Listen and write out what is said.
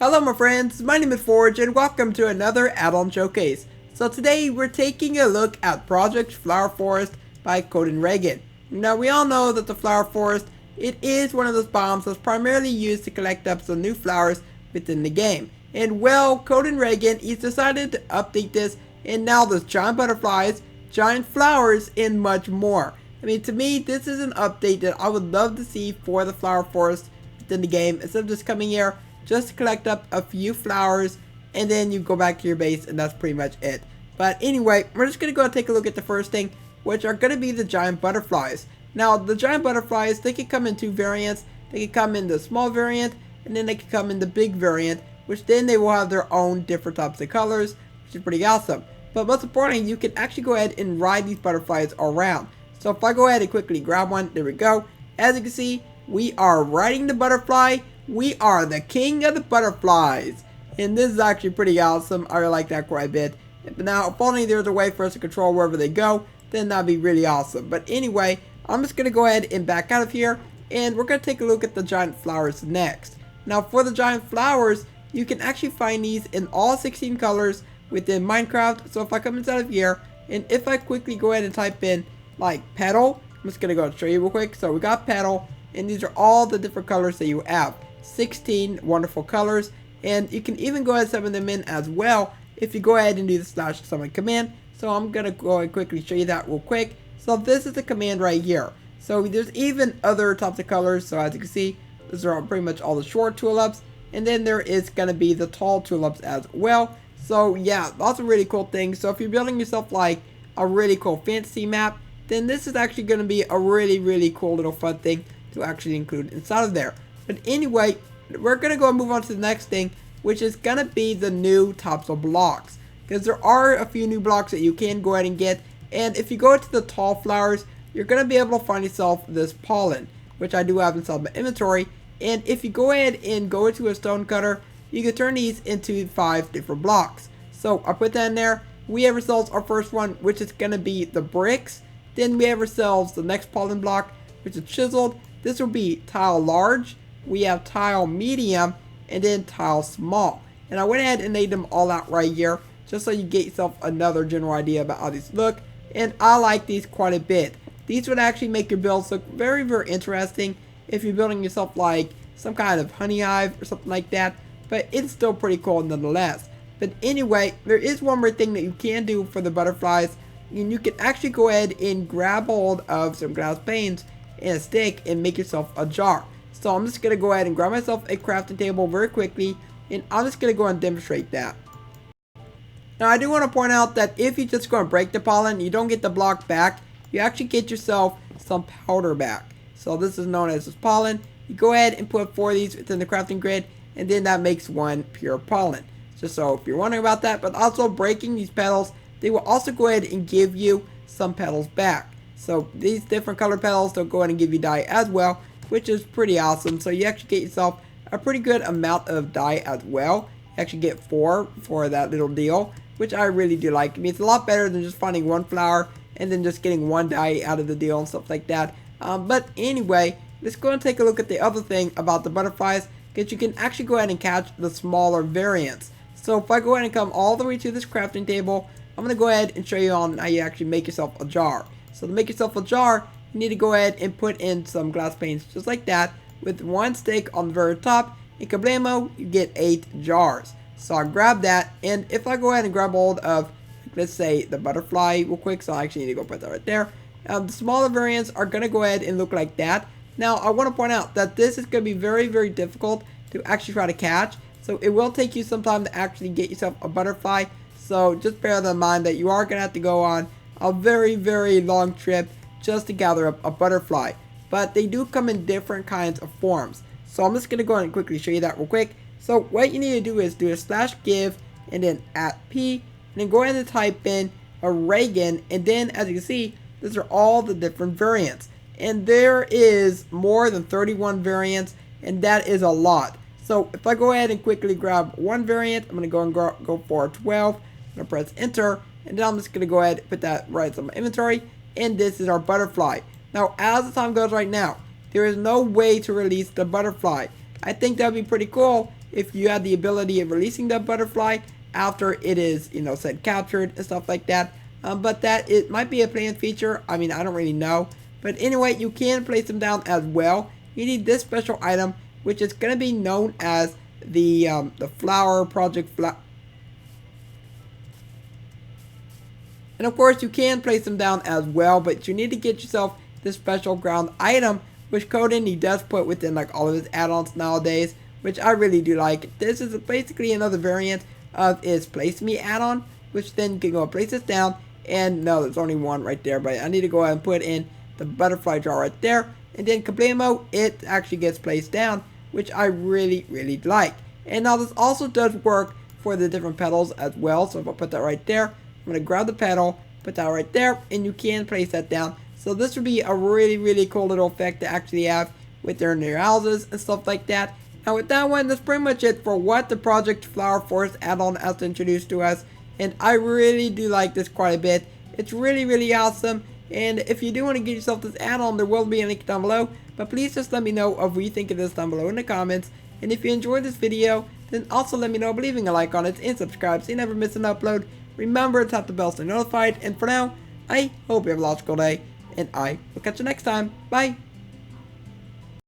Hello my friends, my name is Forge and welcome to another add-on showcase. So today we're taking a look at Project Flower Forest by Coden Reagan. Now we all know that the Flower Forest, it is one of those biomes that's primarily used to collect up some new flowers within the game. And well, Coden Reagan, he's decided to update this, and now there's giant butterflies, giant flowers, and much more. I mean, to me, this is an update that I would love to see for the Flower Forest within the game, instead of just coming here just to collect up a few flowers and then you go back to your base and that's pretty much it. But anyway, we're just going to go and take a look at the first thing, which are going to be the giant butterflies. Now, the giant butterflies, they can come in two variants. They can come in the small variant, and then they can come in the big variant, which then they will have their own different types of colors, which is pretty awesome. But most importantly, you can actually go ahead and ride these butterflies around. So if I go ahead and quickly grab one, there we go. As you can see, we are riding the butterfly. We are the king of the butterflies. And this is actually pretty awesome. I really like that quite a bit. But now, if only there's a way for us to control wherever they go, then that'd be really awesome. But anyway, I'm just going to go ahead and back out of here. And we're going to take a look at the giant flowers next. Now, for the giant flowers, you can actually find these in all 16 colors within Minecraft. So if I come inside of here, and if I quickly go ahead and type in, like, petal, I'm just going to go and show you real quick. So we got petal, and these are all the different colors that you have. 16 wonderful colors, and you can even go ahead and summon them in as well if you go ahead and do the /summon command. So I'm gonna go and quickly show you that real quick. So this is the command right here. So there's even other types of colors. So as you can see, those are pretty much all the short tulips, and then there is gonna be the tall tulips as well. So yeah, lots of really cool things. So if you're building yourself like a really cool fantasy map, then this is actually gonna be a really cool little fun thing to actually include inside of there. But anyway, we're going to go and move on to the next thing, which is going to be the new types of blocks. Because there are a few new blocks that you can go ahead and get. And if you go to the tall flowers, you're going to be able to find yourself this pollen, which I do have inside my inventory. And if you go ahead and go into a stone cutter, you can turn these into 5 different blocks. So I put that in there. We have ourselves our first one, which is going to be the bricks. Then we have ourselves the next pollen block, which is chiseled. This will be tile large. We have tile medium, and then tile small. And I went ahead and laid them all out right here, just so you get yourself another general idea about how these look. And I like these quite a bit. These would actually make your builds look very interesting if you're building yourself like some kind of honey hive or something like that. But it's still pretty cool nonetheless. But anyway, there is one more thing that you can do for the butterflies. And you can actually go ahead and grab hold of some glass panes and a stick and make yourself a jar. So I'm just going to go ahead and grab myself a crafting table very quickly, and I'm just going to go and demonstrate that. Now I do want to point out that if you just go and break the pollen, you don't get the block back, you actually get yourself some powder back. So this is known as this pollen. You go ahead and put 4 of these within the crafting grid, and then that makes 1 pure pollen. Just so if you're wondering about that, but also breaking these petals, they will also go ahead and give you some petals back. So these different color petals, they'll go ahead and give you dye as well, which is pretty awesome. So you actually get yourself a pretty good amount of dye as well. You actually get 4 for that little deal, which I really do like. I mean, it's a lot better than just finding 1 flower and then just getting 1 dye out of the deal and stuff like that. But anyway, let's go and take a look at the other thing about the butterflies, because you can actually go ahead and catch the smaller variants. So if I go ahead and come all the way to this crafting table, I'm going to go ahead and show you on how you actually make yourself a jar. So to make yourself a jar, you need to go ahead and put in some glass panes just like that with 1 stick on the very top, and kablamo, you get 8 jars. So I grab that, and if I go ahead and grab hold of, let's say, the butterfly real quick, so I actually need to go put that right there. The smaller variants are going to go ahead and look like that. Now I want to point out that this is going to be very difficult to actually try to catch. So it will take you some time to actually get yourself a butterfly. So just bear that in mind that you are going to have to go on a very long trip just to gather up a butterfly. But they do come in different kinds of forms. So I'm just going to go ahead and quickly show you that real quick. So what you need to do is do a /give and then @p, and then go ahead and type in a Reagan, and then as you can see, these are all the different variants. And there is more than 31 variants, and that is a lot. So if I go ahead and quickly grab 1 variant, I'm going to go and go for 12. I'm going to press enter, and then I'm just going to go ahead and put that right in my inventory. And this is our butterfly. Now as the time goes right now, there is no way to release the butterfly. I think that would be pretty cool if you have the ability of releasing the butterfly after it is, said captured and stuff like that. But that it might be a planned feature. I mean, I don't really know. But anyway, you can place them down as well. You need this special item, which is going to be known as the Flower Project And of course, you can place them down as well, but you need to get yourself this special ground item, which Coden, he does put within like all of his add-ons nowadays, which I really do like. This is basically another variant of his Place Me add-on, which then you can go and place this down. And no, there's only one right there, but I need to go ahead and put in the butterfly jar right there. And then kablamo, it actually gets placed down, which I really, really like. And now this also does work for the different petals as well. So if I put that right there, I'm going to grab the petal, put that right there, and you can place that down. So this would be a really, really cool little effect to actually have with their new houses and stuff like that. Now with that one, that's pretty much it for what the Project Flower Forest add-on has introduced to us. And I really do like this quite a bit. It's really, really awesome. And if you do want to get yourself this add-on, there will be a link down below. But please just let me know of what you think of this down below in the comments. And if you enjoyed this video, then also let me know by leaving a like on it and subscribe so you never miss an upload. Remember to tap the bell to stay notified. And for now, I hope you have a logical day. And I will catch you next time. Bye.